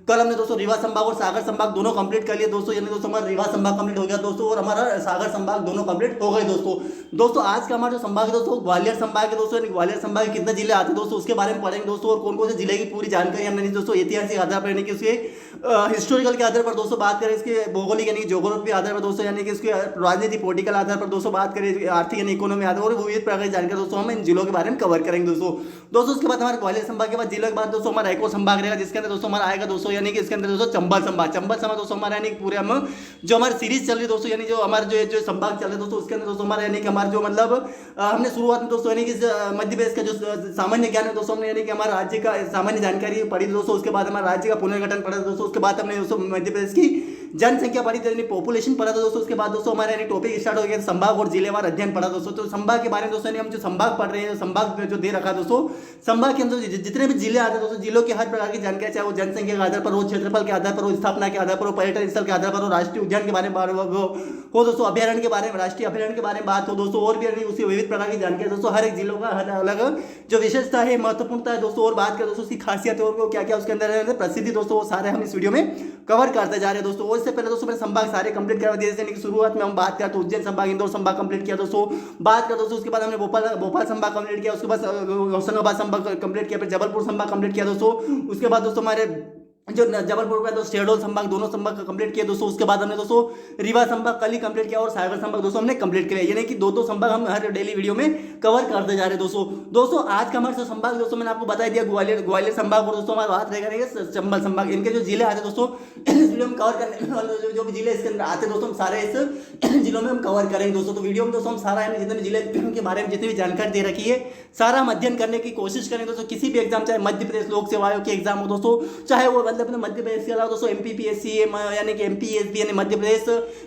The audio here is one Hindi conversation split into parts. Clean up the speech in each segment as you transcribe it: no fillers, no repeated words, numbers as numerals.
कल हमने दोस्तों रीवा संभाग और सागर संभाग दोनों कंप्लीट कर लिए दोस्तों, यानी दोस्तों हमारा रीवा संभाग कंप्लीट हो गया दोस्तों और हमारा सागर संभाग दोनों कंप्लीट हो गए दोस्तों। दोस्तों आज का हमारा जो संभाग है दोस्तों ग्वालियर संभाग है दोस्तों, यानी ग्वालियर संभाग के कितने जिले आते हैं दोस्तों उसके बारे में पढ़ेंगे दोस्तों, और कौन कौन से जिले की पूरी जानकारी हमने दोस्तों ऐतिहासिक आधार पर यानी कि उसके हिस्टोरिकल के आधार पर दोस्तों बात करें, इसके भौगोलिक यानी ज्योग्राफी आधार पर दोस्तों, यानी कि इसके राजनीति पॉलिटिकल आधार पर दोस्तों बात करें, आर्थिक यानी इकोनॉमी आधार और विविध प्रकार की जानकारी दोस्तों हम इन जिलों के बारे में कवर करेंगे दोस्तों। दोस्तों उसके बाद हमारे ग्वालियर संभाग के बाद जिले के बाद दोस्तों हमारा एक और संभाग रहेगा जिसके अंदर दोस्तों हमारा आएगा दोस्तों, यानी कि इसके अंदर दोस्तों चंबल संभाग दोस्तों हमारा यानी पूरे हम जो हमारी सीरीज चल रही है दोस्तों, यानी जो हमारे जो संभाग चल रहे हैं दोस्तों उसके अंदर दोस्तों हमारा यानी कि हमारा जो मतलब हमने शुरुआत में दोस्तों यानी कि मध्य प्रदेश का जो सामान्य ज्ञान है दोस्तों हमने यानी कि हमारा राज्य का सामान्य जानकारी पढ़ी दोस्तों, उसके बाद हमारा राज्य का पुनर्गठन पढ़ा दोस्तों, उसके बाद हमने दोस्तों मध्य प्रदेश की जनसंख्या पढ़ी यानी पॉपुलेशन पढ़ा था दोस्तों, उसके बाद दोस्तों हमारे यानी टॉपिक स्टार्ट हो गया संभाग और जिलेवार अध्ययन पढ़ा दोस्तों। तो संभाग के बारे में दोस्तों हम जो संभाग पढ़ रहे हैं, संभाग जो दे रखा दोस्तों, संभाग के अंदर जितने भी जिले आते हैं दोस्तों, जिलों की हर प्रकार की जानकारी चाहे वो जनसंख्या के आधार पर हो, क्षेत्रफल के आधार पर हो, स्थापना के आधार पर हो, पर्यटन स्थल के आधार पर हो, राष्ट्रीय उद्यान के बारे में हो दोस्तों, अभ्यारण्य के बारे में राष्ट्रीय अभ्यारण्य के बारे में बात हो दोस्तों, और भी उसकी विविध प्रकार की जानकारी दोस्तों, हर एक जिलों का हर अलग जो विशेषता है महत्वपूर्णता है दोस्तों, और बात करें दोस्तों उसकी खासियत और क्या क्या उसके अंदर है प्रसिद्धि दोस्तों, वो सारे हम इस वीडियो में कवर करते जा रहे हैं दोस्तों। और इससे पहले दोस्तों मैंने संभाग सारे कंप्लीट करवा दिए, जैसे कि शुरुआत में हम बात करते तो उज्जैन संभाग, इंदौर संभाग कंप्लीट किया दोस्तों, बात कर दोस्तों उसके बाद हमने भोपाल संभाग कंप्लीट किया, उसके बाद होशंगाबाद संभाग कंप्लीट किया, फिर जबलपुर संभाग कंप्लीट किया दोस्तों, उसके बाद दोस्तों हमारे जो जबलपुर का दोस्तों शहडोल संभाग दोनों संभाग कंप्लीट किया दोस्तों, उसके बाद हमने दोस्तों रीवा संभाग कल ही कंप्लीट किया और सागर संभाग दोस्तों हमने कंप्लीट किया, यानी कि दो संभाग हम हर डेली वीडियो में कवर करते जा रहे हैं दोस्तों। आज का हमारा संभाग दोस्तों मैंने आपको बता दिया ग्वालियर संभाग, और दोस्तों हमारी बात रहेगा चंबल संभाग, इनके जो जिले आते हैं दोस्तों इस वीडियो में कवर करने वाले जो भी जिले इसके अंदर आते हैं दोस्तों हम सारे इस जिलों में हम कवर करेंगे दोस्तों। तो वीडियो में दोस्तों हम सारा जितने भी जिले के बारे में जितनी भी जानकारी दे रखी है सारा हम अध्ययन करने की कोशिश करेंगे दोस्तों। किसी भी एग्जाम चाहे मध्य प्रदेश लोक सेवा आयोग के एग्जाम हो दोस्तों, चाहे वो मतलब मध्य प्रदेश के अलावा दोस्तों एमपीपीएससी यानी कि एमपीएसबी यानी मध्य प्रदेश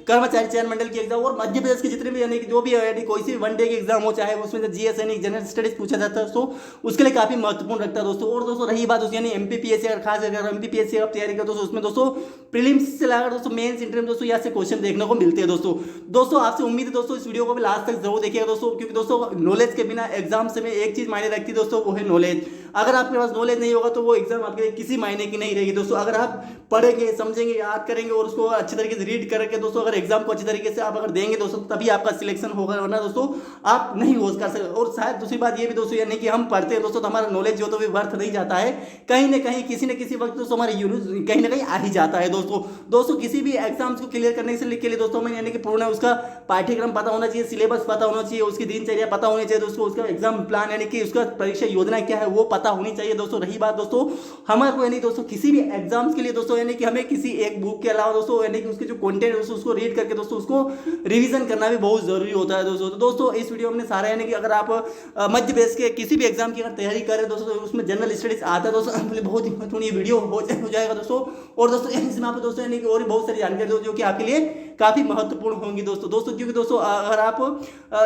कर्मचारी चयन मंडल की एग्जाम, और मध्य प्रदेश के जितने भी यानी कि जो भी यानी कोई सी वनडे की एग्जाम हो, चाहे उसमें जीएस यानी जनरल स्टडीज पूछा जाता है दोस्तों, उसके लिए काफी महत्वपूर्ण रखता है दोस्तों। और दोस्तों रही बात उसकी यानी एमपीपीएससी अगर खास अगर एमपीपीएससी आप तैयारी करते हो उसमें दोस्तों प्रीलिम्स से लगाकर दोस्तों मेंस इंटरव्यू दोस्तों यहाँ से क्वेश्चन देखने को मिलते हैं दोस्तों। आपसे उम्मीद है दोस्तों इस वीडियो को भी लास्ट तक जरूर देखिएगा दोस्तों, क्योंकि दोस्तों नॉलेज के बिना एग्जाम से में एक चीज मायने रखती है दोस्तों, वो है नॉलेज। अगर आपके पास नॉलेज नहीं होगा तो वो एग्जाम आपके लिए किसी मायने की नहीं रहेगी दोस्तों। अगर आप पढ़ेंगे समझेंगे याद करेंगे और उसको अच्छी तरीके से रीड करके दोस्तों अगर एग्जाम को अच्छी तरीके से आप अगर देंगे दोस्तों तभी आपका सिलेक्शन होगा, वरना दोस्तों आप नहीं हो कर सकते। और शायद दूसरी बात ये भी दोस्तों यानी कि हम पढ़ते हैं दोस्तों तो हमारा नॉलेज जो तो भी वर्थ नहीं जाता है, कहीं ना कहीं किसी न किसी वक्त दोस्तों हमारे यूज कहीं ना कहीं आ ही जाता है दोस्तों। किसी भी एग्जाम्स को क्लियर करने के लिए दोस्तों हमें यानी कि पूर्ण उसका पाठ्यक्रम पता होना चाहिए, सिलेबस पता होना चाहिए, उसकी दिनचर्या पता होनी चाहिए दोस्तों, उसका एग्जाम प्लान यानी कि उसका परीक्षा योजना क्या है वो पता होनी चाहिए दोस्तों। रही बात दोस्तों हमारे को यानी दोस्तों किसी भी एग्जाम्स के लिए दोस्तों यानी कि हमें किसी एक बुक के अलावा दोस्तों यानी कि उसके जो कंटेंट है दोस्तों उसको रीड करके दोस्तों उसको रिवीजन करना भी बहुत जरूरी होता है दोस्तों। तो दोस्तों इस वीडियो में सारा यानी कि अगर आप मध्य प्रदेश के किसी भी एग्जाम की अगर तैयारी करें दोस्तों तो उसमें जनरल स्टडीज आता है दोस्तों, बहुत ही महत्वपूर्ण ये वीडियो हो जाएगा दोस्तों। और दोस्तों इसमें आप दोस्तों यानी कि और बहुत सारी जानकारी जो कि आपके लिए काफी महत्वपूर्ण होंगी दोस्तों क्योंकि दोस्तों अगर आप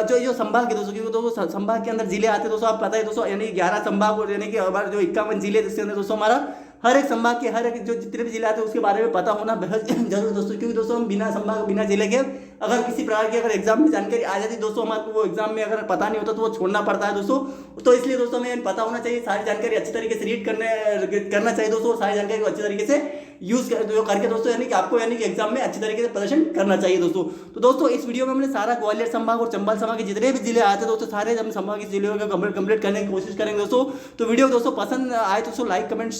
जो संभाग है दोस्तों, क्योंकि दोस्तों संभाग के अंदर जिले आते हैं दोस्तों, आप पता है दोस्तों यानी 11 संभाग और यानी कि हमारे जो 51 जिले जिसके अंदर दोस्तों हमारा हर एक संभाग के हर एक जो जितने भी जिले आते हैं उसके बारे में पता होना बेहद जरूर दोस्तों, क्योंकि दोस्तों हम बिना संभाग बिना जिले के अगर किसी प्रकार की अगर एग्जाम में जानकारी आ जाती दोस्तों हमारे को वो एग्जाम में अगर पता नहीं होता तो वो छोड़ना पड़ता है दोस्तों। तो इसलिए दोस्तों हमें पता होना चाहिए, सारी जानकारी अच्छी तरीके से रीड करना चाहिए दोस्तों, और सारी जानकारी को अच्छी तरीके से यूज करके दोस्तों यानी कि आपको यानी कि एग्जाम में अच्छी तरीके से प्रदर्शन करना चाहिए दोस्तों। तो दोस्तों इस वीडियो में हमने सारा ग्वालियर संभाग और चंबल संभाग के जितने भी जिले आते हैं दोस्तों सारे हम संभाग के जिले को कंप्लीट करने की कोशिश करेंगे दोस्तों। तो वीडियो दोस्तों पसंद आए तो दोस्तों लाइक कमेंट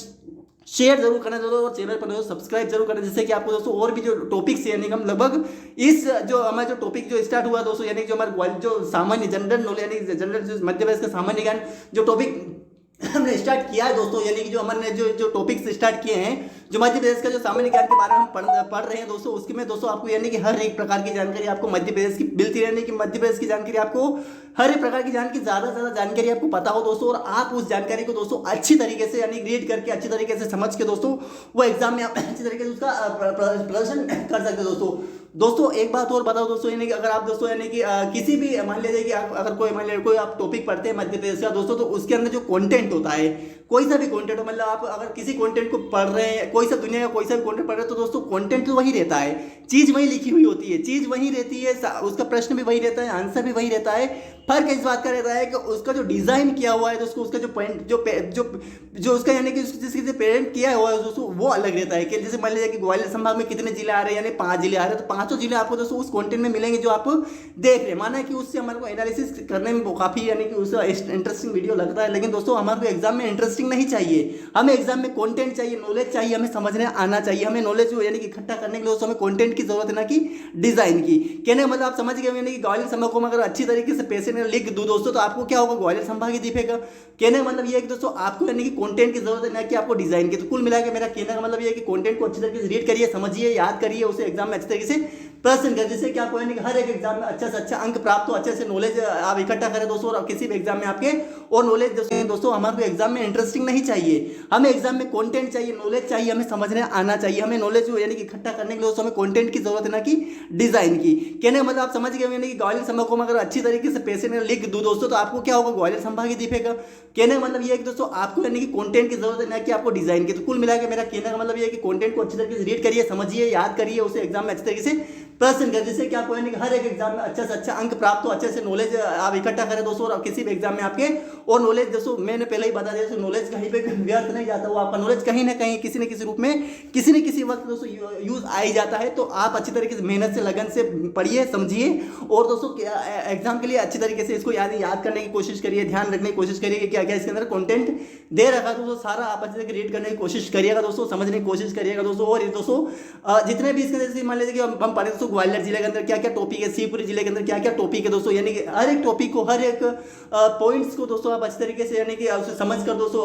शेयर जरूर करना दोस्तों, और चैनल पर दोस्तों सब्सक्राइब जरूर करना, जिससे कि आपको दोस्तों और भी जो टॉपिक्स है यानी कि हम लगभग इस जो हमारा जो टॉपिक जो स्टार्ट हुआ दोस्तों यानी जो हमारे जो सामान्य जनरल नॉलेज यानी जनरल जो मध्य प्रदेश का सामान्य ज्ञान जो टॉपिक हमने स्टार्ट किया है दोस्तों, यानी कि जो हमने जो टॉपिक्स स्टार्ट किए हैं जो मध्य प्रदेश का जो सामान्य ज्ञान के बारे में हम पढ़ रहे हैं दोस्तों, उसके में दोस्तों आपको यानी कि हर एक प्रकार की जानकारी आपको मध्य प्रदेश की मिलती रहने की मध्य प्रदेश की जानकारी आपको हर एक प्रकार की जानकारी ज़्यादा से ज़्यादा जानकारी आपको पता हो दोस्तों, और आप उस जानकारी को दोस्तों अच्छी तरीके से यानी रीड करके अच्छी तरीके से समझ के दोस्तों वो एग्जाम में आप अच्छी तरीके से उसका प्रदर्शन कर सकते हो दोस्तों। एक बात और बताओ दोस्तों यानी कि अगर आप दोस्तों यानी कि किसी भी मान लीजिए कि अगर कोई आप टॉपिक पढ़ते हैं मध्य प्रदेश का दोस्तों, तो उसके अंदर जो कंटेंट होता है कोई सा भी कंटेंट हो, मतलब आप अगर किसी कंटेंट को पढ़ रहे हैं कोई सा दुनिया का कोई सा भी कंटेंट पढ़ रहे हैं तो दोस्तों कंटेंट तो वही रहता है, चीज़ वही लिखी हुई होती है, चीज़ वही रहती है, उसका प्रश्न भी वही रहता है, आंसर भी वही रहता है, फर्क इस बात का रहता है कि उसका जो डिजाइन किया हुआ है दोस्तों, उसका जो पॉइंट जो उसका यानी कि जिसके पेरेंट किया हुआ है दोस्तों वो अलग रहता है। कि जैसे मान लीजिए कि ग्वालियर संभाग में कितने जिले आ रहे हैं, यानी 5 जिले आ रहे हैं, तो 5 जिले आपको दोस्तों उस कंटेंट में मिलेंगे जो आप देख रहे हैं। माना है कि उससे हमारे को एनालिसिस करने में काफी यानी कि उसका इंटरेस्टिंग वीडियो लगता है, लेकिन दोस्तों हमारे को एग्जाम में इंटरेस्टिंग नहीं चाहिए, हमें एग्जाम में कंटेंट चाहिए, नॉलेज चाहिए, हमें समझने आना चाहिए। हमें नॉलेज यानी कि इकट्ठा करने के लिए दोस्तों हमें कंटेंट की जरूरत है, ना कि डिजाइन की। कहने का मतलब आप समझ गए यानी कि ग्वालियर संभाग को अगर अच्छी तरीके से पैसे में लिख दूं दोस्तों तो आपको क्या होगा, ग्वालियर संभाग ही दिखेगा। कहने का मतलब ये है कि दोस्तों आपको यानी कि कंटेंट की जरूरत है, ना कि आपको डिजाइन की। तो कुल मिला के मेरा कहने का मतलब ये है कि कंटेंट को अच्छी तरीके से रीड करिए, समझिए, याद करिए, उसे एग्जाम में अच्छी तरीके से प्रश्न करें, जिससे कि आपको यानी कि हर एक एग्जाम में अच्छा से अच्छा अंक प्राप्त हो, अच्छे से नॉलेज आप इकट्ठा करें दोस्तों। और किसी भी एग्जाम में आपके और नॉलेज दोस्तों हमारे को एग्जाम में इंटरेस्टिंग नहीं चाहिए, हमें एग्जाम में कंटेंट चाहिए, नॉलेज चाहिए, हमें समझने आना चाहिए। हमें नॉलेज यानी कि इकट्ठा करने के लिए दोस्तों हमें कंटेंट की जरूरत है, ना कि डिजाइन की। कहने का मतलब आप समझ गए यानी कि ग्वालियर संभाग को अगर अच्छी तरीके से पैसे में लिख दूं दोस्तों तो आपको क्या होगा, ग्वालियर संभाग ही दिखेगा। कहने का मतलब ये है कि दोस्तों आपको यानी कि कंटेंट की जरूरत है, ना कि आपको डिजाइन की। तो कुल मिला के मेरा कहने का मतलब ये है कि कंटेंट को अच्छी तरीके से रीड करिए, समझिए, याद करिए, उसे एग्जाम में अच्छी तरीके से प्रश्न करें, जिससे कि आपको यानी कि हर एक एग्जाम में अच्छा से अच्छा अंक प्राप्त हो, अच्छे से नॉलेज आप इकट्ठा करें दोस्तों। और किसी भी एग्जाम में आपके और नॉलेज दोस्तों मैंने पहले ही बता दिया, नॉलेज कहीं पे व्यर्थ नहीं जाता, वो आपका नॉलेज कहीं ना कहीं किसी न किसी रूप में किसी न किसी वक्त दोस्तों यूज आ ही जाता है। तो आप अच्छी तरीके से मेहनत से लगन से पढ़िए, समझिए, और दोस्तों एग्जाम के लिए अच्छी तरीके से इसको याद करने की कोशिश करिए, ध्यान रखने की कोशिश करिए कि क्या क्या इसके अंदर कंटेंट दे रखा है दोस्तों, सारा आप अच्छे तरीके रीड करने की कोशिश करिएगा दोस्तों, समझने की कोशिश करिएगा दोस्तों। और दोस्तों जितने भी इसके अंदर मान लीजिए कि हम पढ़े दोस्तों ग्वालियर जिले के अंदर क्या क्या टॉपिक है, शिवपुरी जिले के अंदर क्या क्या टॉपिक है दोस्तों, यानी कि हर एक टॉपिक को, हर एक पॉइंट्स को दोस्तों आप अच्छी तरीके से यानी कि उसे समझ कर दोस्तों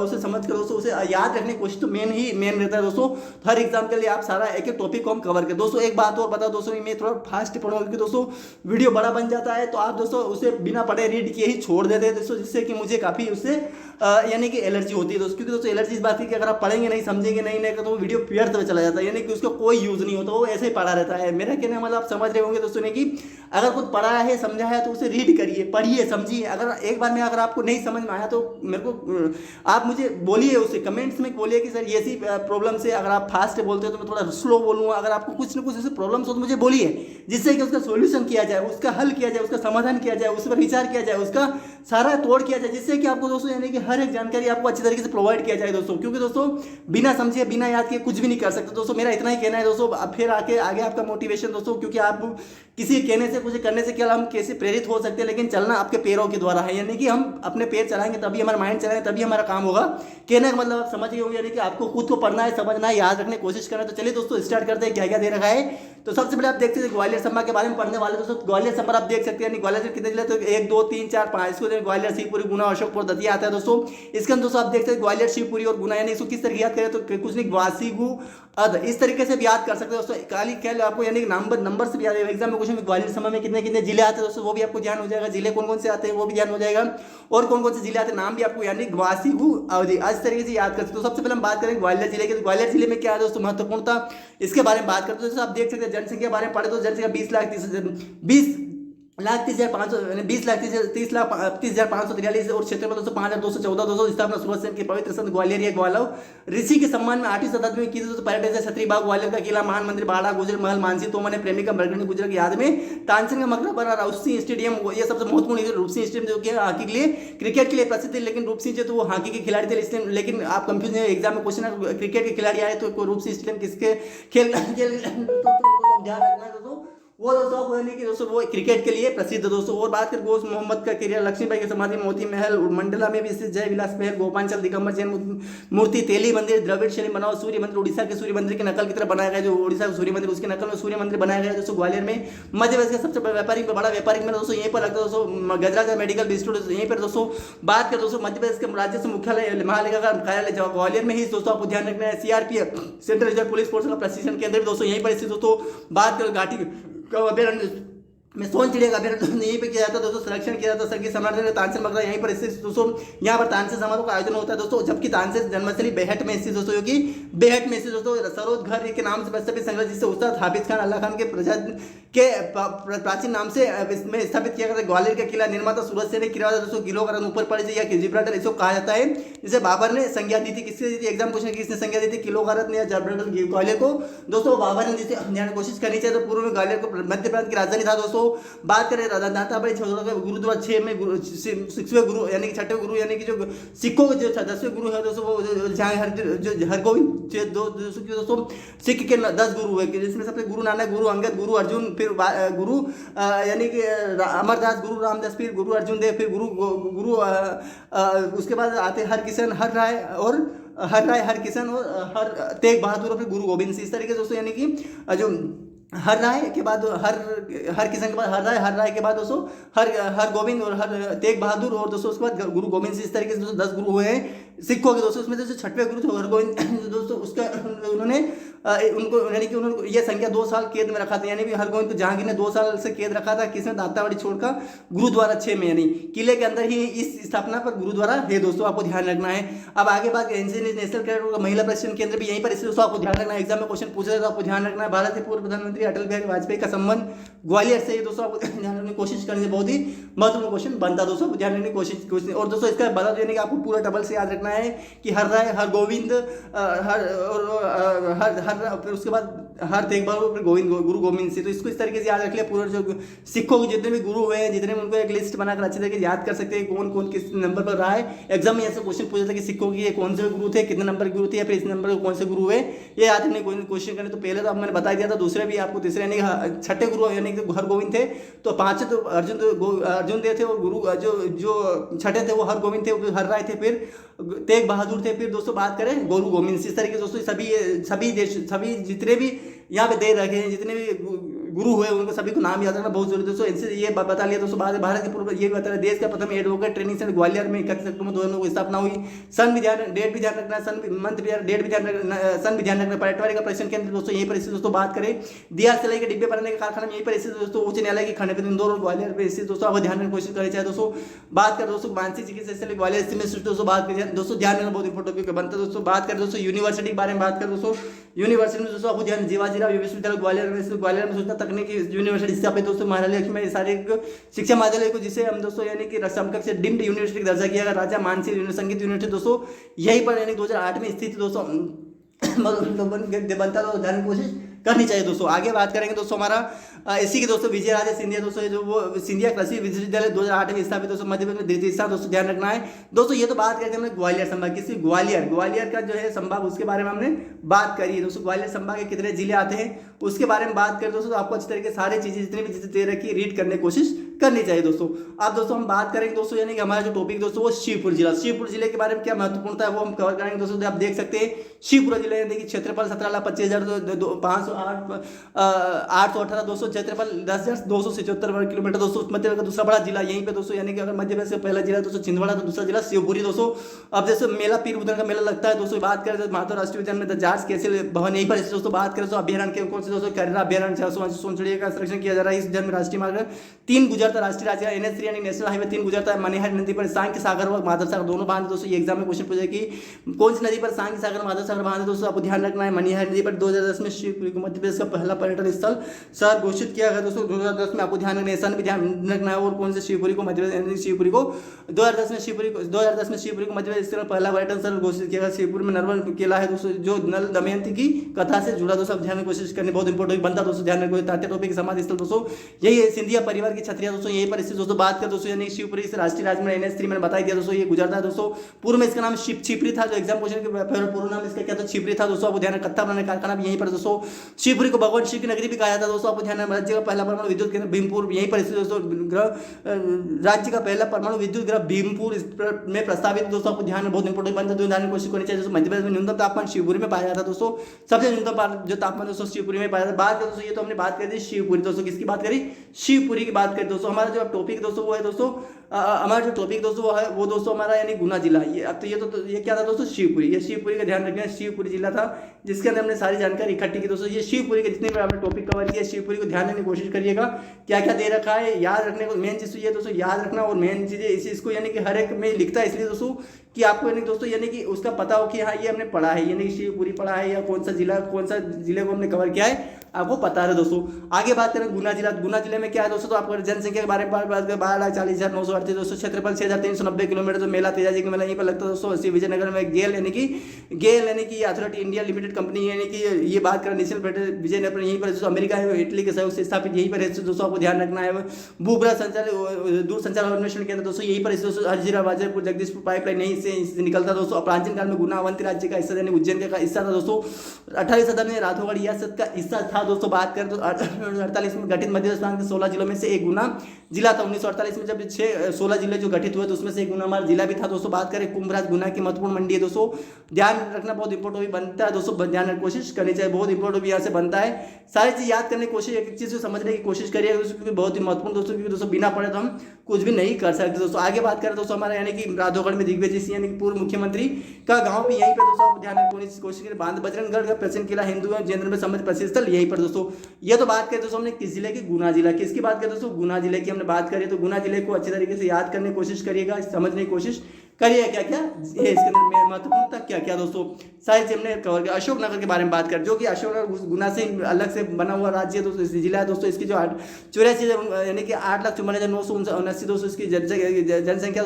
उसे समझ कर दोस्तों उसे याद रखने की कोशिश तो मेन रहता है दोस्तों। हर एग्जाम के लिए आप सारा एक एक टॉपिक को हम कवर करें दोस्तों। एक बात और बता दोस्तों, मैं थोड़ा फास्ट पढ़ूंगा क्योंकि दोस्तों वीडियो बड़ा बन जाता है, तो आप दोस्तों उसे बिना पढ़े रीड किए ही छोड़ देते हैं दोस्तों, जिससे कि मुझे काफी उससे यानी कि एलर्जी होती है दोस्तों। क्योंकि दोस्तों एलर्जी इस बात की कि अगर आप पढ़ेंगे नहीं, समझेंगे नहीं तो वो वीडियो व्यर्थ में चला जाता है, यानी कि उसका कोई यूज नहीं होता, वो ऐसे ही पढ़ा रहता है। मेरा कहने मतलब आप समझ रहे होंगे दोस्तों ने कि अगर कुछ पढ़ा है, समझा है, तो उसे रीड करिए, पढ़िए, समझिए। अगर एक बार में अगर आपको नहीं समझ में आया तो मेरे को आप मुझे बोलिए, उसे कमेंट्स में बोलिए कि सर ये ऐसी प्रॉब्लम से, अगर आप फास्ट बोलते हो तो मैं थोड़ा स्लो बोलूँगा। अगर आपको कुछ ना कुछ ऐसे प्रॉब्लम्स हो तो मुझे बोलिए, जिससे कि उसका सोल्यूशन किया जाए, उसका हल किया जाए, उसका समाधान किया जाए, उस पर विचार किया जाए, उसका सारा तोड़ किया जाए, जिससे कि आपको दोस्तों यानी कि हर एक जानकारी आपको अच्छी तरीके से प्रोवाइड किया जाए दोस्तों। क्योंकि दोस्तों बिना समझे, बिना याद किए कुछ भी नहीं कर सकते दोस्तों। मेरा इतना ही कहना है दोस्तों। अब फिर आगे आपका मोटिवेशन दोस्तों, क्योंकि आप किसी कहने से, कुछ करने से क्या हम कैसे प्रेरित हो सकते हैं, लेकिन चलना आपके पैरों के द्वारा है, यानी कि हम अपने पैर चलाएंगे तभी हमारा माइंड चलाएंगे तभी हमारा काम होगा। कहने का मतलब आप समझ गए होंगे, यानी कि आपको खुद को पढ़ना है, समझना है, याद रखने की कोशिश करना है। तो चलिए दोस्तों स्टार्ट करते हैं, क्या क्या दे रखा है। तो सबसे पहले आप देखते हैं ग्वालियर संभाग के बारे में पढ़ने वाले दोस्तों। ग्वालियर संभाग आप देख सकते हैं, ग्वालियर से कितने जिले, तो 1 2 3 4 5 इसको ग्वालियर, शिवपुरी, गुना, अशोकपुर, दतिया आता है दोस्तों। इसके अंदर दोस्तों आप देखते हैं ग्वालियर, शिवपुरी और गुना, यानी इसको किस तरह याद करें तो कुछ नहीं, ग्वासी गु अद, इस तरीके से भी याद कर सकते हैं दोस्तों। काली खेल आपको यानी कि नंबर से भी याद है। एग्जाम में क्वेश्चन में ग्वालियर संभाग में कितने कितने जिले आते हैं दोस्तों, वो भी आपको ध्यान हो जाएगा। जिले कौन कौन से आते हैं वो भी ध्यान हो जाएगा, और कौन कौन से जिले आते हैं नाम भी आपको, यानी ग्वासी गु अवधि इस तरीके से याद कर सकते हो। सबसे पहले हम बात करें ग्वालियर जिले की। तो ग्वालियर जिले में क्या है दोस्तों महत्वपूर्णता, इसके बारे में बात करते हैं दोस्तों। आप देख सकते हैं जनसंख्या के बारे में पढ़े तो जनसंख्या 20,30,543 और क्षेत्र में दोस्तों 5,214 दोस्तों। स्थापना सूरज सेन के पवित्र संत ग्वालियर या ग्वालव ऋषि के सम्मान में 8वीं शताब्दी में की दोस्तों। पर्यटन से छतरी बाग, ग्वालियर का किला, महान मंदिर, बाड़ा, गुजर महल, मानसी तोमर ने प्रेमिका बरगनी गुजर की याद में तानसेन का मकबरा, रूप सिंह स्टेडियम, ये सबसे महत्वपूर्ण। रूप सिंह स्टेडियम जो कि हॉकी के लिए, क्रिकेट के लिए प्रसिद्ध है, लेकिन रूप सिंह जो तो वो हॉकी के खिलाड़ी थे, इसलिए। लेकिन आप कंफ्यूज नहीं, एग्जाम में क्वेश्चन है क्रिकेट के खिलाड़ी आए तो रूप सिंह स्टेडियम किसके खेल ध्यान रखना दोस्तों, वो दोस्तों यानी कि दोस्तों वो क्रिकेट के लिए प्रसिद्ध दोस्तों। और बात करें गोश मोहम्मद का करियर, लक्ष्मीबाई की समाधि, मोती महल, मंडला में भी स्थित जय विलास महल, गोपांचल, दिगंबर जैन मूर्ति, तेली मंदिर, द्रविड़ शैली बनाओ, सूर्य मंदिर, उड़ीसा के सूर्य मंदिर की नकल की तरह बनाया गया, जो उड़ीसा का सूर्य मंदिर उसकी नकल में सूर्य मंदिर बनाया गया दोस्तों ग्वालियर में। मध्य प्रदेश का सबसे बड़ा व्यापारिक मेला दोस्तों यहीं पर लगता है दोस्तों, गजराज मेडिकल इंस्टीट्यूट यहीं पर दोस्तों। बात करें दोस्तों मध्य प्रदेश के राज्य से मुख्यालय महालेखाकार कार्यालय ग्वालियर में ही दोस्तों, आपको ध्यान रखना है। CRPF central reserve police force का प्रशिक्षण केंद्र दोस्तों यहीं पर स्थित दोस्तों। बात करें घाटी अभ्यारण्य में सोन चिड़िया का अभ्यारण्य यहीं पे किया जाता है दोस्तों, संरक्षण किया जाता है। संगीत सम्राट तानसेन मकबरा यहीं पर स्थित दोस्तों, यहाँ पर तानसेन समारोह का आयोजन होता है दोस्तों। जबकि तानसेन जन्मस्थली बेहट में स्थित दोस्तों, क्योंकि बेहट में स्थित दोस्तों सरोज घर के नाम से प्रस्तावित संग्रह, जिससे उस्ताद हाफिज खान अल्लाह खान के प्राचीन नाम से इसमें स्थापित किया गया। ग्वालियर का किला निर्माता सूरज सेन ने किया दोस्तों, किलो का ऊपर पड़े या जिब्राल्टर इसको कहा जाता है, जिसे बाबर ने संज्ञा दी थी। किसने दी थी, एग्जाम क्वेश्चन किसने संज्ञा दी थी, किलो गारत ने या जिब्राल्टर ग्वालियर को दोस्तों बाबर ने दी थी। ध्यान कोशिश करनी चाहिए। तो पूर्व में ग्वालियर को मध्य प्रांत की राजधानी था दोस्तों। दोस्तों बात करें दाताबाई गुरुद्वारा 6 में 6वें गुरु यानी कि 6ठे गुरु यानी कि जो सिखों के जो 10वें गुरु है दोस्तों वो जो हरगोविंद दोस्तों सिख के 10 गुरु हुए जिसमें सबसे गुरु नानक, गुरु अंगद, गुरु अर्जुन, फिर गुरु यानी कि अमरदास, गुरु रामदास, फिर गुरु अर्जुन देव, फिर गुरु उसके बाद आते हरकिशन, हरकिशन और हर तेग बहादुर और फिर गुरु गोविंद सिंह। इस तरीके से दोस्तों यानी कि जो हर राय के बाद हर किसान के बाद हर राय के बाद दोस्तों हर गोविंद और हर तेग बहादुर और दोस्तों उसके बाद गुरु गोविंद सिंह। इस तरीके से दोस्तों 10 गुरु हुए हैं सिखों के दोस्तों। उसमें जो 6वें गुरु थे हरगोविंद दोस्तों उसका उन्होंने उनको यानी कि उन्होंने ये संख्या 2 साल कैद में रखा था, यानी कि हरगोविंद को जहांगीर ने 2 साल से कैद रखा था किसमें दातावाड़ी छोड़कर गुरुद्वारा 6 में, यानी किले के अंदर ही इस स्थापना पर गुरुद्वारा है दोस्तों, आपको ध्यान रखना है। अब आगे बात नेशनल कैडेट महिला प्रशिक्षण केंद्र भी यहीं पर, इसलिए दोस्तों आपको ध्यान रखना है, एग्जाम में क्वेश्चन पूछा जाए तो आपको ध्यान रखना है। भारत के पूर्व प्रधानमंत्री अटल बिहारी वाजपेयी का संबंध ग्वालियर से दोस्तों, आपको ध्यान रखने की कोशिश करने से बहुत ही महत्वपूर्ण क्वेश्चन बनता है दोस्तों, ध्यान रखने की कोशिश। और दोस्तों इसका बता देने कि आपको पूरा डबल से याद रखना है कि हर राय, हर गोविंद, फिर उसके बाद हर तेग बहादुर, फिर गुरु गोविंद सिंह। तो इसको इस तरीके से याद रख लिया। पूरा जो सिखों के जितने भी गुरु हुए हैं जितने, उनको एक लिस्ट बनाकर अच्छे तरीके से याद कर सकते हैं कौन कौन किस नंबर पर रहा है। एग्जाम में ऐसे क्वेश्चन पूछा था कि सिखों के कौन से गुरु थे, कितने नंबर गुरु थे, या फिर इस नंबर के कौन से गुरु हुए, ये याद रखने क्वेश्चन करने। तो पहले तो अब मैंने बता दिया था, दूसरे भी आपको तीसरे यानी 6ठे गुरु यानी कि हरगोविंद थे, तो 5 तो अर्जुन देव थे, और गुरु जो 6ठे थे वो हरगोविंद थे, हर राय थे, फिर तेग बहादुर थे, फिर दोस्तों बात करें गुरु गोविंद सिंह। इस तरीके से दोस्तों सभी जितने भी यहाँ पे दे रखे हैं, जितने भी गुरु हुए उनको सभी को नाम याद रखना बहुत जरूरी है दोस्तों। इनसे ये बता लिया दोस्तों। भारत के पूर्व ये बता रहे देश का प्रथम एडवोकेट ट्रेनिंग सेंटर ग्वालियर में 31 अक्टूबर 2009 को स्थापना हुई। सन भी ध्यान, डेट भी ध्यान रखना, डेट भी ध्यान रखना, सन भी ध्यान रखना। पटवारी का प्रशिक्षण केंद्र दोस्तों यहीं पर स्थित दोस्तों। बात करें दियार सिलाई के डिब्बे बनाने का कारखाना यहीं पर स्थित दोस्तों। उच्च न्यायालय की खंडपीठ इंदौर और ग्वालियर पे स्थित दोस्तों, आपको ध्यान रखने की कोशिश करनी चाहिए दोस्तों। बात करें दोस्तों मानसिक चिकित्सा ग्वालियर स्थित में दोस्तों, बात करें दोस्तों, ध्यान रखना बहुत इंपॉर्टेंट टॉपिक बनता है दोस्तों। बात करें दोस्तों यूनिवर्सिटी के बारे में, बात करें दोस्तों यूनिवर्सिटी में दोस्तों, आपको ध्यान जीवाजीराव विश्वविद्यालय ग्वालियर में सूचना तकनीकी यूनिवर्सिटी स्थापित दोस्तों। महाराष्ट्र में शारीरिक शिक्षा महाविद्यालय को जिसे हम दोस्तों यानी कि समकक्ष से डीम्ड यूनिवर्सिटी का दर्जा किया गया। राजा मानसिंह संगीत यूनिवर्सिटी दोस्तों यहीं पर यानी 2008 में स्थित दोस्तों बनता है, ध्यान की कोशिश करनी चाहिए दोस्तों। आगे बात करेंगे दोस्तों हमारा इसी के दोस्तों विजय राजे सिंधिया दोस्तों, जो वो सिंधिया कृषि विश्वविद्यालय 2008 में स्थापित दोस्तों, मध्य प्रदेश में द्वितीय स्थान दोस्तों, ध्यान रखना है दोस्तों। ये तो बात करते हैं हमने ग्वालियर संभाग, किसी ग्वालियर का जो है संभाग, उसके बारे में हमने बात करी है दोस्तों। ग्वालियर संभाग के कितने जिले आते हैं उसके बारे में बात करें दोस्तों, तो आपको अच्छी तरीके सारी चीजें जितनी भी चीजें दे रखी रीड करने की कोशिश करनी चाहिए दोस्तों। अब दोस्तों हम बात करेंगे दोस्तों यानी कि हमारा जो टॉपिक दोस्तों वो शिवपुर जिले के बारे में क्या महत्वपूर्णता है वो हम कवर करेंगे दोस्तों। आप देख सकते हैं शिवपुरा जिला यानी कि क्षेत्रफल 17,25,818 क्षेत्रफल 10,277 वर्ग किलोमीटर दोस्तों। मध्य प्रदेश का दूसरा बड़ा जिला यहीं पे दोस्तों, यानी कि अगर मध्य प्रदेश का पहला जिला दोस्तों छिंदवाड़ा, तो दूसरा जिला शिवपुरी दोस्तों। अब जैसे मेला पीर बुधन का मेला लगता है दोस्तों। बात करें तो माधव राष्ट्रीय उद्यान में जार्ज कैसल भवन यहीं पर दोस्तों। बात करें तो अभ्यारण्य के कौन से दोस्तों, कैरला अभ्यारण्य, सोनचड़िया का संरक्षण किया जा रहा है। इस उद्यान में राष्ट्रीय मार्ग 3 गुजरता, राष्ट्रीय राज्य NH3 यानी नेशनल हाईवे 3 गुजरता है। मनिहार नदी पर सांख्य सागर और माधव सागर दोनों बांध दोस्तों। ये एग्जाम में क्वेश्चन पूछा कि कौन सी नदी पर सांख्य सागर माधव सागर बांध है दोस्तों, आपको ध्यान रखना है। मनिहार नदी पर 2010 में शिवपुरी को मध्य प्रदेश का पहला पर्यटन स्थल शहर घोषित किया गया दोस्तों 2010 में, आपको ध्यान रखना है। सन भी ध्यान रखना है। और कौन से शिवपुरी को मध्य प्रदेश, शिवपुरी को 2010 में शिवपुरी को मध्य प्रदेश का पहला पर्यटन स्थल घोषित किया गया। शिवपुरी में नरवन किला है दोस्तों, जो नल दमयंती की कथा से जुड़ा दोस्तों, ध्यान की कोशिश करनी बहुत इंपॉर्टेंट बनता है दोस्तों। ध्यान रखो तात्या टोपी की समाधि स्थल दोस्तों यही है। सिंधिया परिवार की छत्रियां दोस्तों यहीं पर स्थित दोस्तों। बात कर दोस्तों यानी शिवपुरी से राष्ट्रीय राजमार्ग NH3 मैंने बता दिया दोस्तों, ये गुजरता है दोस्तों। पूर्व में इसका नाम छिपरी था, जो एग्जाम क्वेश्चन के पूर्ण नाम इसका क्या था, छिपरी था दोस्तों, आपको ध्यान रखना। कत्ता बनाने कारखाना भी यहीं पर दोस्तों। शिवपुरी को भगवान शिव की नगरी भी कहा जाता है दोस्तों, आपको ध्यान रखना। राज्य का पहला परमाणु विद्युत केंद्र भीमपुर यहीं पर स्थित दोस्तों। राज्य का पहला परमाणु विद्युत ग्रह भीमपुर में प्रस्तावित दोस्तों, आपको ध्यान बहुत इंपॉर्टेंट बनता है, ध्यान की कोशिश करनी चाहिए दोस्तों। मध्य प्रदेश में न्यूनतम तापमान शिवपुरी में पाया जाता है दोस्तों, सबसे न्यूनतम जो तापमान दोस्तों शिवपुरी में पाया जाता है। बात करें दोस्तों, ये तो हमने बात करी थी शिवपुरी दोस्तों, किसकी बात करी, शिवपुरी की बात करें दोस्तों। हमारा जो टॉपिक दोस्तों वो है दोस्तों, हमारा जो टॉपिक दोस्तों वो है वो दोस्तों हमारा यानी गुना जिला। ये अब तो ये क्या था दोस्तों, शिवपुरी। ये शिवपुरी का ध्यान रखना, शिवपुरी जिला था जिसके अंदर हमने सारी जानकारी इकट्ठी की दोस्तों। ये शिवपुरी के जितने भी आपने टॉपिक कवर किया, शिवपुरी को ध्यान देने की कोशिश करिएगा, क्या क्या दे रखा है याद रखने को। मेन चीज ये दोस्तों याद रखना, और मेन चीजें इस चीज को यानी कि हर एक में लिखता है इसलिए दोस्तों कि आपको यानी दोस्तों यानी कि उसका पता हो कि हाँ ये हमने पढ़ा है, यानी कि शिवपुरी पढ़ा है, या कौन सा जिले को हमने कवर किया है आपको पता है दोस्तों। आगे बात करें गुना जिला। गुना जिले में क्या है दोस्तों, तो आपको जनसंख्या के बारे में 12,40,900 238 दोस्तों, क्षेत्रफल 6390 किलोमीटर। तो मेला तेजाजी का मेला यहीं पर लगता है दोस्तों। इसी विजयनगर में गेल यानी कि अथॉरिटी इंडिया लिमिटेड कंपनी यानी कि ये बात करें नेशनल फेडरेशन विजयनगर यहीं पर दोस्तों, अमेरिका है इटली के सहयोग से स्थापित यहीं पर है दोस्तों, आपको ध्यान रखना है। भूगर्भ संचार दूर संचार अन्वेषण केंद्र दोस्तों यहीं पर दोस्तों, हजीरा बाजारपुर जगदीशपुर पाइपलाइन यहीं से निकलता दोस्तों। प्राचीन काल में गुना अवंती राज्य का हिस्सा यानी उज्जैन का हिस्सा था दोस्तों। 18वीं शताब्दी में राठौड़ रियासत का हिस्सा था दोस्तों। बात करें तो 48 में गठित मध्य राजस्थान के 16 जिलों में से एक गुना जिला था। 1948 में जब 16 जिले जो गठित हुए तो उसमें से एक गुना हमारा जिला भी था दोस्तों। बात करें कुंभराज गुना की महत्वपूर्ण मंडी है दोस्तों, ध्यान रखना बहुत इंपॉर्टेंट बनता है दोस्तों, ध्यान रखने कोशिश करनी चाहिए, बहुत इंपॉर्टेंट भी यहाँ से बनता है। सारी चीज याद करने की कोशिश, एक चीज को समझने की कोशिश करिए क्योंकि बहुत ही महत्वपूर्ण दोस्तों, क्योंकि दोस्तों बिना पढ़े तो हम कुछ भी नहीं कर सकते दोस्तों। आगे बात करें दोस्तों, हमारा यानी कि राधौगढ़ में दिग्विजय सिंह यानी कि पूर्व मुख्यमंत्री का गांव भी यहीं पर दोस्तों, आप ध्यान रखने की कोशिश करें। बांध बजरंगगढ़ का प्राचीन किला हिंदू एवं जैन में समृद्ध प्रसिद्ध स्थल यहीं पर दोस्तों। ये तो बात करें दोस्तों हमने किस जिले की, गुना जिला। किसकी बात करें दोस्तों, गुना जिले की हमने बात करी। तो गुना जिले को अच्छी तरीके से याद करने की कोशिश करिएगा, समझने की कोशिश करिए क्या क्या ये इसके अंदर महत्वपूर्ण क्या क्या दोस्तों, सारी चीज हमने कवर किया। अशोकनगर के बारे में बात करें, जो कि अशोकनगर गुना से अलग से बना हुआ राज्य है दोस्तों, जिला है दोस्तों। इसकी जो 84 यानी कि 8,44,979 दोस्तों इसकी जनसंख्या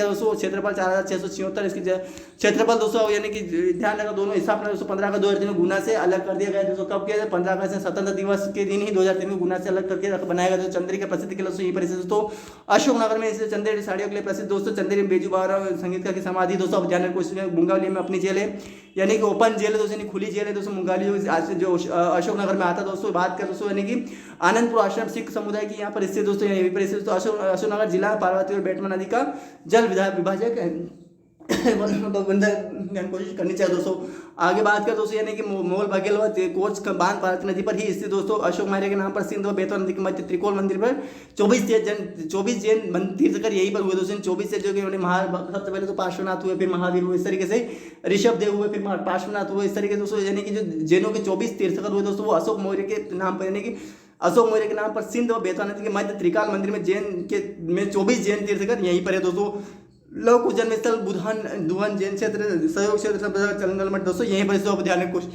दोस्तों। क्षेत्रफल 4,676 इसकी क्षेत्रफल दोस्तों, यानी कि ध्यान रखा दोनों हिसाब में दोस्तों। 15 अगस्त 2003 गुना से अलग कर दिया गया दोस्तों। कब किया? 15 अगस्त स्वतंत्र दिवस के दिन ही 2003 को गुना से अलग करके बनाया गया। चंदेरी का प्रसिद्ध किला यहीं पर दोस्तों अशोकनगर में। इसे चंदेरी साड़ियों के लिए प्रसिद्ध दोस्तों। चंदेरी बेजू बावरा संगीतकार की समाधि दोस्तों, अब ध्यान कोशिश में। मुंगावली में अपनी जेल है यानी कि ओपन जेल है दोस्तों, यानी खुली जेल है दोस्तों। मुंगावली जो अशोकनगर में आता दोस्तों। बात करें दोस्तों यानी कि आनंदपुर आश्रम सिख समुदाय की यहाँ पर स्थित दोस्तों, यहीं पर स्थित दोस्तों। अशोकनगर जिला पार्वती और बेटमा नदी का जल विभाजक है कोशिश करनी चाहिए दोस्तों। आगे बात करें दोस्तों यानी कि मोल बघेल व कोच का बांध भारती नदी पर ही स्थित दोस्तों। अशोक मौर्य के नाम पर सिंध व बेतवा नदी के मध्य त्रिकोण मंदिर पर 24 जैन तीर्थकर यहीं पर हुए दोस्तों। 24 से जो कि सबसे पहले तो पार्श्वनाथ हुए, फिर महावीर हुए, इस तरीके से ऋषभ देव हुए, फिर पार्श्वनाथ हुए, इस तरीके से दोस्तों। यानी कि जो जैनों के 24 तीर्थकर हुए दोस्तों, वो अशोक मौर्य के नाम पर यानी कि अशोक मौर्य के नाम पर सिंध व बेतवा नदी के मध्य त्रिकाल मंदिर में 24 जैन तीर्थकर यहीं पर है दोस्तों। लौह कुश जन्म स्थल दुहन जैन क्षेत्र सहयोग क्षेत्र चंदल मठ दोस्तों, यहीं पर आप ध्यान रखने कोशिश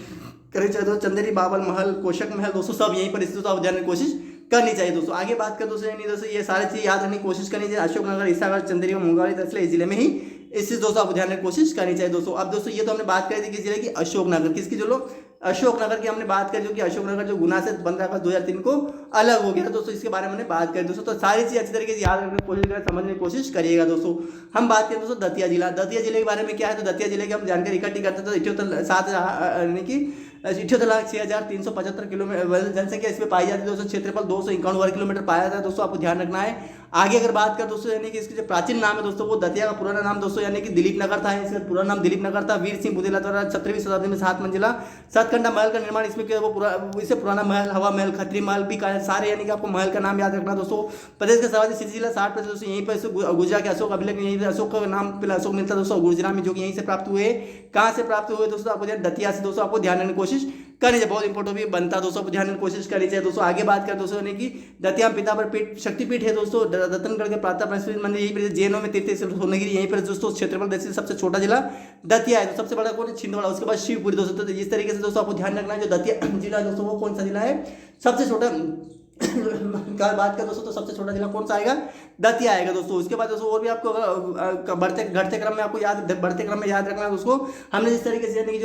करें चाहिए दोस्तों। चंदेरी बाबल महल कोशक महल दोस्तों, सब यहीं पर स्थित, आप ध्यान रखने कोशिश करनी चाहिए दोस्तों। आगे बात करें दोस्तों यानी दोस्तों ये सारी चीज याद रखने की कोशिश करनी चाहिए। अशोकनगर, हिसार, चंदेरी और मुंगावली दरअसल इस जिले में ही इस दोस्तों आपको ध्यान रखने की कोशिश करनी चाहिए दोस्तों। अब दोस्तों ये तो हमने बात करी थी किस जिले की, अशोकनगर। किसकी? जो लोग अशोकनगर की हमने बात करी, जो कि अशोकनगर जो गुना से 15 अगस्त 2003 को अलग हो गया दोस्तों, इसके बारे में हमने बात करी दोस्तों। तो सारी चीज अच्छी तरीके से याद रखने की कोशिश करें, समझने की कोशिश करिएगा दोस्तों। हम बात करें दोस्तों दतिया जिला। दतिया जिले के बारे में क्या है, तो दतिया जिले की हम जानकारी इकट्ठी करते हैं। तो 78,06,375 किलोमीटर जनसंख्या इसमें पाई जाती है दोस्तों। क्षेत्रफल 251 वर्ग किलोमीटर पाया जाता है दोस्तों, आपको ध्यान रखना है। आगे अगर बात करें दोस्तों यानी कि इसके जो प्राचीन नाम है दोस्तों, वो दतिया का पुराना नाम दोस्तों यानी कि दिलीप नगर था। इसका पुराना नाम दिलीप नगर था। वीर सिंह बुधेला द्वारा 17वीं शताब्दी में 7 मंजिला सतकंडा महल का निर्माण इसमें किया। वो इससे पुराना महल, हवा महल, खत्री महल भी कहा, सारे यानी कि आपको महल का नाम याद रखना दोस्तों। प्रदेश का सर्वाधिक सिटी जिला 60% दोस्तों यहीं पर गुजरात के अशोक अभिलेख यहीं पर अशोक का नाम पहले अशोक मिलता दोस्तों गुजरात में, जो कि यहीं से प्राप्त हुए। कहाँ से प्राप्त हुए दोस्तों? आपको दतिया से दोस्तों, आपको ध्यान रखने की कोशिश करनी चाहिए, बहुत इंपॉर्टेंट भी बनता है दोस्तों, ध्यान रखने की कोशिश करनी चाहिए दोस्तों। आगे बात करें दोस्तों यानी कि दतिया पिता पर पीठ शक्तिपीठ है दोस्तों। रतनगढ़ के प्रातः मंदिर यहीं पर, जैनों में तीर्थ सोनगिरी यहीं पर दोस्तों। क्षेत्रफल देश से सबसे छोटा जिला दतिया है, तो सबसे बड़ा कौन है? छिंदवाड़ा। उसके बाद शिवपुरी दोस्तों। तो इस तरीके से दोस्तों आपको ध्यान रखना है, जो दतिया जिला दोस्तों वो कौन सा जिला है? सबसे छोटा का बात करें दोस्तों तो सबसे छोटा जिला कौन सा आएगा? दतिया आएगा दोस्तों। उसके बाद दोस्तों और भी आपको बढ़ते घटते क्रम में आपको बढ़ते क्रम में याद रखना है उसको। हमने जिस तरीके से यानी कि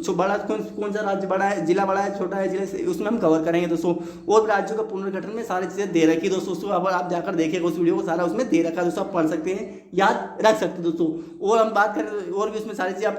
जो बड़ा कौन सा राज्य बड़ा है, जिला बड़ा है, छोटा है, जिले उसमें हम कवर करेंगे दोस्तों। और राज्यों का पुनर्गठन में सारी चीजें दे रखी दोस्तों। उसको अब आप जाकर देखिएगा उस वीडियो को, सारा उसमें दे रखा है दोस्तों, आप पढ़ सकते हैं, याद रख सकते हैं दोस्तों। और हम बात करें और भी उसमें सारी चीजें आप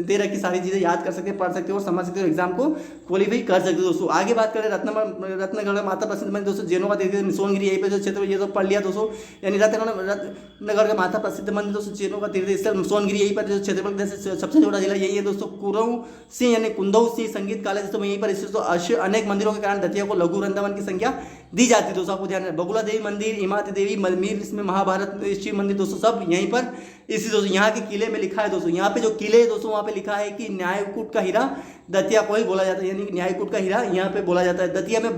दे रखी, सारी चीजें याद कर सकते हैं, पढ़ सकते हो और समझ सकते हो, एग्जाम को क्वालिफाई कर सकते हो दोस्तों। आगे बात करें रत्नगढ़ माता प्रसिद्ध मंदिर दोस्तों, जैनों का तीर्थ सोनगिरी यहीं पे जो क्षेत्र ये तो पढ़ लिया दोस्तों। यानी रत्नगढ़ का माता प्रसिद्ध मंदिर दोस्तों, जैनों का तीर्थ स्थल सोनगिरी यहीं पर जो क्षेत्रफल सबसे छोटा जिला यही है दोस्तों। कुरऊ सिंह यानी कुंदऊ सिंह संगीत कॉलेज दोस्तों यहीं पर स्थित। अनेक मंदिरों के कारण दतिया को लघु वृंदावन की संख्या दी जाती है दोस्तों, आपको ध्यान रखना। बगुला देवी मंदिर, इमारती देवी मलमीर, इसमें महाभारत शिव मंदिर दोस्तों, सब यहीं पर इसी दोस्तों। यहाँ के किले में लिखा है दोस्तों, यहाँ पे जो किले है दोस्तों वहाँ पे लिखा है कि न्यायकूट का हीरा दतिया को ही बोला जाता है, यानी कि न्यायकूट का हीरा यहाँ पे बोला जाता है। दतिया में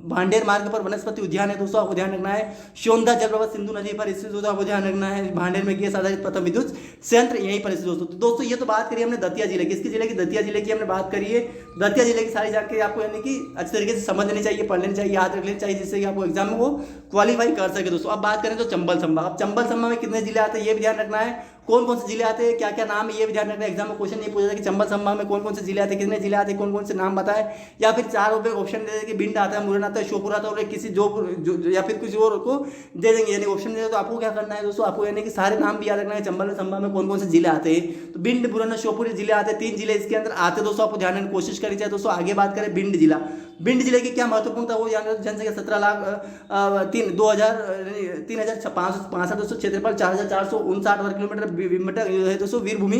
भांडेर मार्ग पर वनस्पति उद्यान है दोस्तों, आपको ध्यान रखना है। शोंदा जलप्रपात सिंधु नदी पर स्थित दोस्तों, आपको ध्यान रखना है। भांडेर में गैस आधारित प्रथम विद्युत संयंत्र यहीं पर स्थित दोस्तों। तो दोस्तों ये तो बात करी हमने दतिया जिले, किसकी जिले की? दतिया जिले की हमने बात करी है। दतिया जिले की सारी जानकारी आपको यानी कि अच्छे तरीके से समझनी चाहिए, पढ़ लेनी चाहिए, याद रख लेनी चाहिए, जिससे कि आपको एग्जाम में वो क्वालिफाई कर सके दोस्तों। अब बात करें तो चंबल संभाग, अब चंबल संभाग में कितने जिले आते हैं ये भी ध्यान रखना है, कौन कौन से जिले आते हैं, क्या क्या नाम है ये भी ध्यान रखना है। एग्जाम में क्वेश्चन नहीं पूछा था कि चंबल संभाग में कौन कौन से जिले आते हैं, कितने जिले आते हैं, कौन कौन से नाम बताए, या फिर 4 ऑप्शन दे देंगे कि भिंड आता है, मुरैना आता है, श्योपुर आता है, और किसी जो या फिर किसी और को दे देंगे, यानी ऑप्शन दे देंगे। तो आपको क्या करना है दोस्तों, आपको यानी कि सारे नाम भी याद रखना है चंबल संभाग में कौन कौन से जिले आते हैं। तो भिंड, मुरैना, श्योपुर जिले आते हैं, 3 जिले इसके अंदर आते हैं दोस्तों, आपको ध्यान रखने की कोशिश करनी चाहिए दोस्तों। आगे बात करें भिंड जिला, भिंड जिले की क्या महत्वपूर्ण था वो जान रहे, जनसंख्या 17,0565 दोस्तों, क्षेत्रफल 4,459 वर्ग किलोमीटर, विमटक है दोस्तों, वीर भूमि,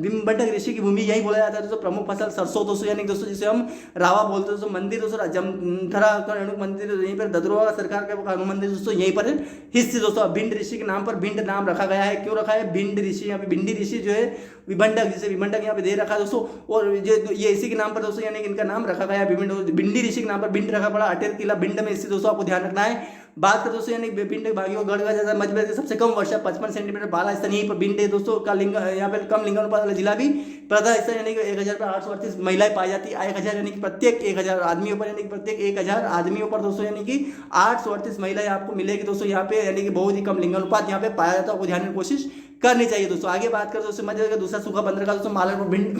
विमटक ऋषि की भूमि यही बोला जाता है दोस्तों। प्रमुख फसल सरसों दोस्तों, यानी दोस्तों जिसे हम रावा बोलते हैं दोस्तों। मंदिर दोस्तों जमथरा रेणुक मंदिर यहीं पर, ददरोवा सरकार का हनुमान मंदिर दोस्तों यहीं पर हिस्से दोस्तों। भिंड ऋषि के नाम पर भिंड नाम रखा गया है, क्यों रखा है, भिंड ऋषि, यहाँ पे भिंडी ऋषि जो है विभंडक, जिसे विभंडक यहाँ पे दे रखा है दोस्तों, और ये इसी के नाम पर दोस्तों यानी कि इनका नाम रखा गया है भिंडी ऋषि के नाम पर भिंड रखा पड़ा। अटेर किला भिंड में स्थित दोस्तों, आपको ध्यान रखना है। बात करें दोस्तों यानी भिंड भागियों गढ़ का जैसा मध्य प्रदेश सबसे कम वर्षा 55 सेंटीमीटर, बाला स्थान यहीं पर भिंड है दोस्तों का लिंग, यहाँ पे कम लिंगानुपात वाला जिला भी प्रधा स्थान, यानी कि 1,838 महिलाएं पाई जाती है 1,000, यानी कि प्रत्येक 1,000 आदमियों पर, यानी कि प्रत्येक 1,000 आदमियों पर दोस्तों यानी कि 838 महिलाएं आपको मिलेगी दोस्तों यहाँ पे, यानी कि बहुत ही कम लिंगानुपात यहाँ पे पाया जाता है, आपको ध्यान रखने की कोशिश करनी चाहिए दोस्तों। आगे बात करें दोस्तों मध्य का दूसरा सूखा बंदरगाह दोस्तों मालरपुर भिंड,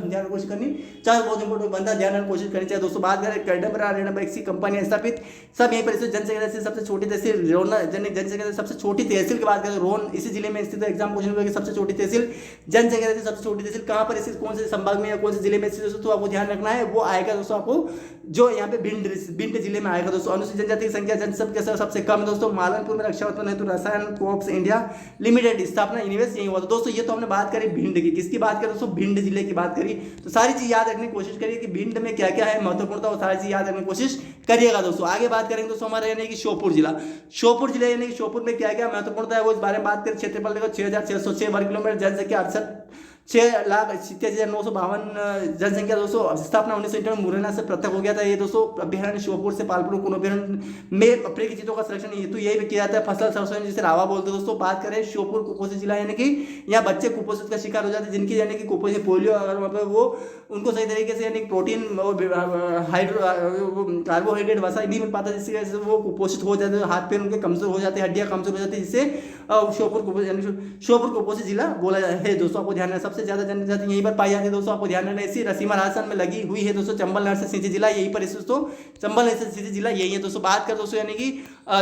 ध्यान कोशिश करनी चाहे, बहुत इंपोर्टेंट बंदा ध्यान रखने कोशिश करनी चाहिए दोस्तों। बात करें कैडबरा रेडबैक्सी कंपनी स्थापित, सब यहीं पर जनसंख्या से सबसे छोटी तहसील रोना, जनसंख्या सबसे छोटी तहसील की बात करें रोन इसी जिले में स्थित है। एग्जाम क्वेश्चन होगा कि सबसे छोटी तहसील, जनसंख्या से सबसे छोटी तहसील कहाँ पर स्थित, कौन से संभाग में या कौन से जिले में स्थित दोस्तों, तो आपको ध्यान रखना है, वो आएगा दोस्तों आपको जो यहाँ पे भिंड जिले में आएगा दोस्तों। अनुसूचित जनजाति की संख्या जनसंख्या के सबसे कम दोस्तों, मालनपुर में रक्षा उत्पन्न हेतु रसायन कोऑप्स इंडिया लिमिटेड स्थापना निवेश यही हुआ दोस्तों। ये तो हमने बात करी भिंड की, किसकी बात करें दोस्तों, भिंड जिले की बात करी। तो सारी चीज याद रखने की कोशिश करिए कि भिंड में क्या क्या है महत्वपूर्णता, वो सारी चीज याद रखने की कोशिश करिएगा दोस्तों। आगे बात करेंगे दोस्तों हमारे यानी कि श्योपुर जिला, श्योपुर जिले यानी कि श्योपुर में क्या क्या महत्वपूर्णता है वो इस बारे में बात करें। क्षेत्रफल देखो 6,606 वर्ग किलोमीटर, जनसंख्या 6,87,952 जनसंख्या दोस्तों। स्थापना 1998 मुरैना से पृथक हो गया था ये दोस्तों। अभ्यारण्य श्योपुर से पालपुर कोनो अभ्यारण्य में अफ्रीकी चीतों का संरक्षण हेतु यही भी किया जाता है। फसल सरसों जिसे रावा बोलते हैं दोस्तों। बात करें श्योपुर कुपोषित जिला, यानी कि यहाँ बच्चे कुपोषित का शिकार हो जाते हैं, जिनकी यानी कि कुपोषित पोलियो अगर वहाँ पे वो उनको सही तरीके से यानी प्रोटीन और कार्बोहाइड्रेट वसा नहीं मिल पाता, जिसकी वजह से वो कुपोषित हो जाते हैं, हाथ पैर उनके कमजोर हो जाते हैं, हड्डियाँ कमजोर हो जाती है, जिससे श्योपुर कुपोषित जिला बोला है दोस्तों। आपको ध्यान रखना सबसे ज्यादा जनजाति यहीं पर पाई जाती है दोस्तों, आपको ध्यान रखना। इसी रसीमा राजस्थान में लगी हुई है दोस्तों। चंबल नरसिंह सिंह जिला यहीं पर दोस्तों, चंबल नरसिंह सिंह जिला यही है दोस्तों। बात कर दोस्तों यानी कि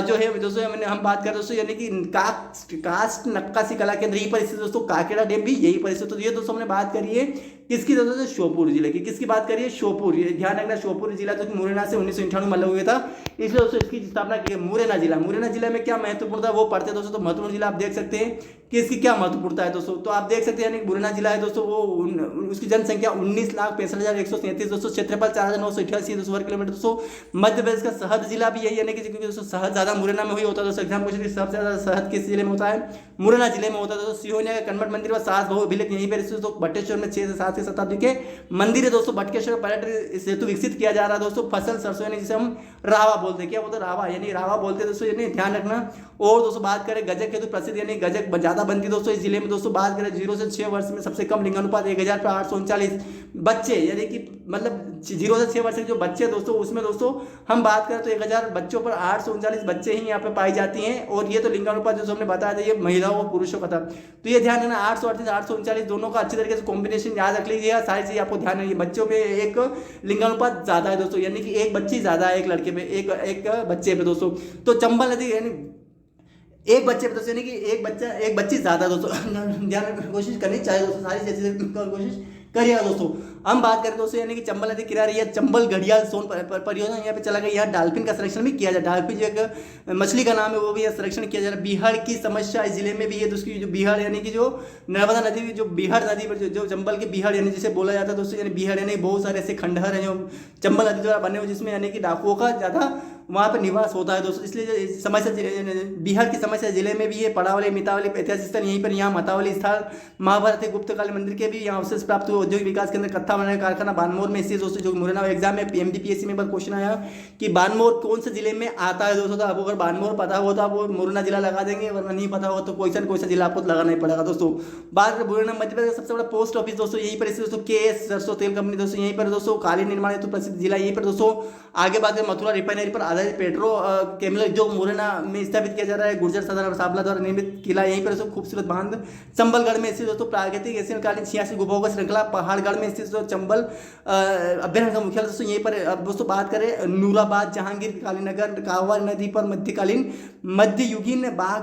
जो है दोस्तों हम बात कर दोस्तों यानी कि कास्ट नक्काशी कला केंद्र यहीं पर स्थित दोस्तों। काकेड़ा डैम भी यहीं पर स्थित। तो ये दोस्तों हमने बात करी है किसकी दोस्तों, श्योपुर जिले की। किसकी बात करिए, श्योपुर। ध्यान रखना श्योपुर जिला तो मुरैना से 1998 में अलग हुआ था, इसलिए दोस्तों इसकी स्थापना की। मुरैना जिला, मुरैना जिले में क्या महत्वपूर्ण था वो पढ़ते दोस्तों। तो महत्वपूर्ण जिला आप देख सकते हैं कि इसकी क्या महत्वपूर्णता है दोस्तों। तो आप देख सकते हैं यानी मुरैना जिला है दोस्तों, वो उसकी जनसंख्या 19,65,137 दोस्तों। क्षेत्रफल 4,988 वर्ग किलोमीटर दोस्तों। मध्य प्रदेश का शहद जिला भी यही, यानी कि क्योंकि दोस्तों शहद ज्यादा मुरैना में हुई होता है दोस्तों। एग्जाम क्वेश्चन सबसे ज्यादा शहद किस जिले में होता है, मुरैना जिले में होता है दोस्तों। सिहोनिया का कन्वर्ट मंदिर व सास बहु अभिलेख यहीं पर दोस्तों। भट्टेश्वर में 6 से 7 शताब्दी के मंदिर है दोस्तों। भटकेश्वर पर्यटन सेतु विकसित किया जा रहा है दोस्तों। फसल सरसों यानी जिसे हम रावा बोलते हैं, क्या बोलते हैं, रावा, यानी रावा बोलते हैं दोस्तों, यानी ध्यान रखना। और दोस्तों बात करें गजक हेतु प्रसिद्ध, यानी गजक ज्यादा बनती दोस्तों इस जिले में दोस्तों। बात करें 0 से 6 वर्ष में सबसे कम लिंगानुपात 1,839 बच्चे, यानी कि मतलब 0 से 6 वर्ष के जो बच्चे दोस्तों, उसमें दोस्तों हम बात करें तो 1,000 बच्चों पर 839 बच्चे ही यहाँ पे पाई जाती हैं। और ये तो लिंगानुपात जो हमने बताया था ये महिलाओं और पुरुषों का था। तो ये ध्यान रखना 838 839 दोनों का अच्छी तरीके से कॉम्बिनेशन याद रख लीजिएगा। सारी चीज आपको ध्यान रखिए। बच्चों में एक लिंगानुपात ज्यादा है दोस्तों, यानी कि एक बच्ची ज्यादा है एक लड़के पे, एक बच्चे पे दोस्तों। तो चंबल नदी यानी एक बच्चे पे दोस्तों, यानी कि एक बच्ची ज्यादा दोस्तों। ध्यान रखने की कोशिश करनी चाहिए दोस्तों, सारी चीजें कोशिश करिएगा दोस्तों। हम बात करें दोस्तों यानी कि चंबल नदी किनारे या चंबल घड़ियाल सोन परियोजना यहाँ पे चला गया। यहाँ डाल्फिन का संरक्षण भी किया जाए। डाल्फिन जो एक मछली का नाम है वो भी संरक्षण किया जा रहा है। बिहार की समस्या इस जिले में भी है दोस्तों। जो बिहार यानी कि जो नर्मदा नदी, जो बिहार नदी पर जो चंबल के बिहार यानी जिसे बोला जाता है दोस्तों, यानी बिहार यानी बहुत सारे ऐसे खंडहर हैं जो चंबल नदी द्वारा बने हुए, जिसमें यानी कि डाकुओं का ज्यादा वहाँ पर निवास होता है दोस्तों। इसलिए समस्या बिहार की समस्या जिले में भी है। पड़ावली मितावली ऐतिहासिक स्थल यहीं पर, यहाँ मतावली स्थल, महाभारत गुप्तकाल मंदिर के भी यहाँ अवशेष प्राप्त हुए। औद्योगिक विकास केंद्र कत्था बनाने कारखाना बानमोर में स्थित दोस्तों। जो मुरैना एग्जाम में एमडीपीएससी में क्वेश्चन आया कि बानमोर कौन से जिले में आता है दोस्तों। तो आपको अगर बानमोर पता हो तो आप मुरैना जिला लगा देंगे, वरना नहीं पता हो तो कोई सा जिला आपको लगाना ही पड़ेगा दोस्तों। बात करें मुरैना मध्य प्रदेश सबसे बड़ा पोस्ट ऑफिस दोस्तों यहीं पर दोस्तों। केएस सरसों तेल कंपनी दोस्तों यहीं पर दोस्तों। कालीन निर्माण हेतु प्रसिद्ध जिला यहीं पर दोस्तों। आगे बात करें मथुरा रिफाइनरी पर आधारित पेट्रो केमिकल उद्योग मुरैना में स्थापित किया जा रहा है। गुर्जर सदर साबला द्वारा निर्मित किला यहीं पर दोस्तों खूबसूरत बांध चंबलगढ़ में स्थित दोस्तों प्राकृतिक एशियनकालीन 86 गुफाओं का श्रृंखला पहाड़गढ़ में स्थित चंबल अभ्यारण्य का मुख्यालय दोस्तों यहीं पर। अब दोस्तों बात करें नूराबाद, जहांगीर, कालीनगर, कांवर नदी पर मध्यकालीन मध्ययुगीन बाघ,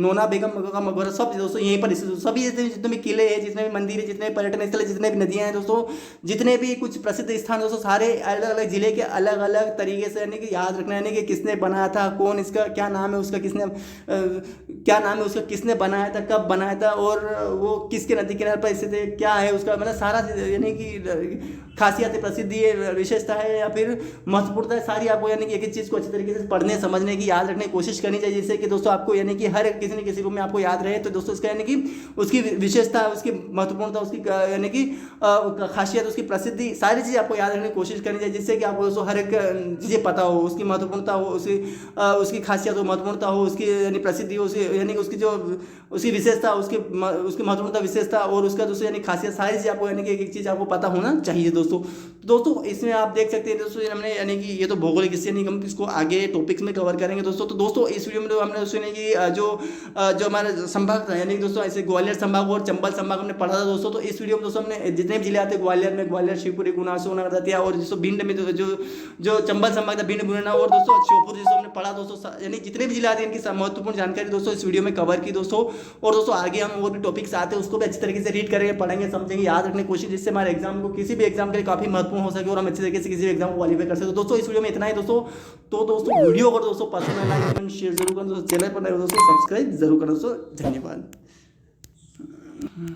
नोना बेगम का मकबरा सब दोस्तों यहीं पर स्थित। सभी जितने भी किले हैं, जितने भी मंदिर है, जितने भी पर्यटन स्थल है, जितने भी नदियां हैं दोस्तों, जितने भी कुछ प्रसिद्ध स्थान दोस्तों, सारे अलग अलग जिले के अलग अलग तरीके से यानी कि याद रखना, यानी कि किसने बनाया था, कौन इसका क्या नाम है उसका, किसने क्या नाम है उसका, किसने बनाया था, कब बनाया था और वो किसके नदी किनारे पर स्थित है, क्या है उसका मतलब सारा यानी कि खासियत प्रसिद्धि है, विशेषता है या फिर महत्वपूर्णता है, सारी आपको यानी कि एक एक चीज़ को अच्छी तरीके से पढ़ने समझने की याद रखने की कोशिश करनी चाहिए, जिससे कि दोस्तों आपको यानी कि हर किसी न किसी रूप में आपको याद रहे। तो दोस्तों इसका यानी कि उसकी विशेषता, उसकी महत्वपूर्णता, उसकी यानी कि खासियत, उसकी प्रसिद्धि, सारी चीज़ आपको याद रखने की कोशिश करनी चाहिए, जिससे कि आपको दोस्तों हर एक चीज़ें पता हो, उसकी महत्वपूर्णता हो, उसकी खासियत हो, महत्वपूर्णता हो, उसकी यानी प्रसिद्धि हो, उसकी यानी कि उसकी जो उसकी विशेषता, उसकी महत्वपूर्णता, विशेषता और उसका दोस्तों यानी खासियत, सारी चीज़ आपको यानी कि एक एक चीज़ आपको पता होना चाहिए दोस्तों इसमें आप देख सकते हैं दोस्तों हमने यानी कि ये तो भौगोलिक हिस्से नहीं, हम इसको आगे टॉपिक्स में कवर करेंगे दोस्तों। तो दोस्तों इस वीडियो में तो हमने दोस्तों यानी कि जो हमारे संभाग था यानी कि दोस्तों ऐसे ग्वालियर संभाग और चंबल संभाग हमने पढ़ा था दोस्तों। तो इस वीडियो में दोस्तों हमने जितने भी जिले आते हैं ग्वालियर में, ग्वालियर, शिवपुरी, गुना, सोनभद्र, दतिया और दोस्तों भिंड में जो चंबल संभाग था, भिंड, मुरैना और दोस्तों श्योपुर जिसको हमने पढ़ा दोस्तों, यानी जितने भी जिले आते हैं इनकी महत्वपूर्ण जानकारी दोस्तों इस वीडियो में कवर की दोस्तों। और दोस्तों आगे हम और भी टॉपिक्स आते हैं उसको भी अच्छी तरीके से रीड करेंगे, पढ़ेंगे, समझेंगे, याद रखने की कोशिश, जिससे हमारे एग्जाम को किसी भी एग्जाम के लिए काफी महत्वपूर्ण हो सके और हम अच्छे तरीके से किसी भी एग्जाम को क्वालिफाई कर सकते। तो दोस्तों इस वीडियो में इतना ही दोस्तों। तो दोस्तों वीडियो अगर दोस्तों पसंद है लाइक कमेंट शेयर जरूर करें दोस्तों, चैनल पर नए हो दोस्तों सब्सक्राइब जरूर करें दोस्तों। धन्यवाद।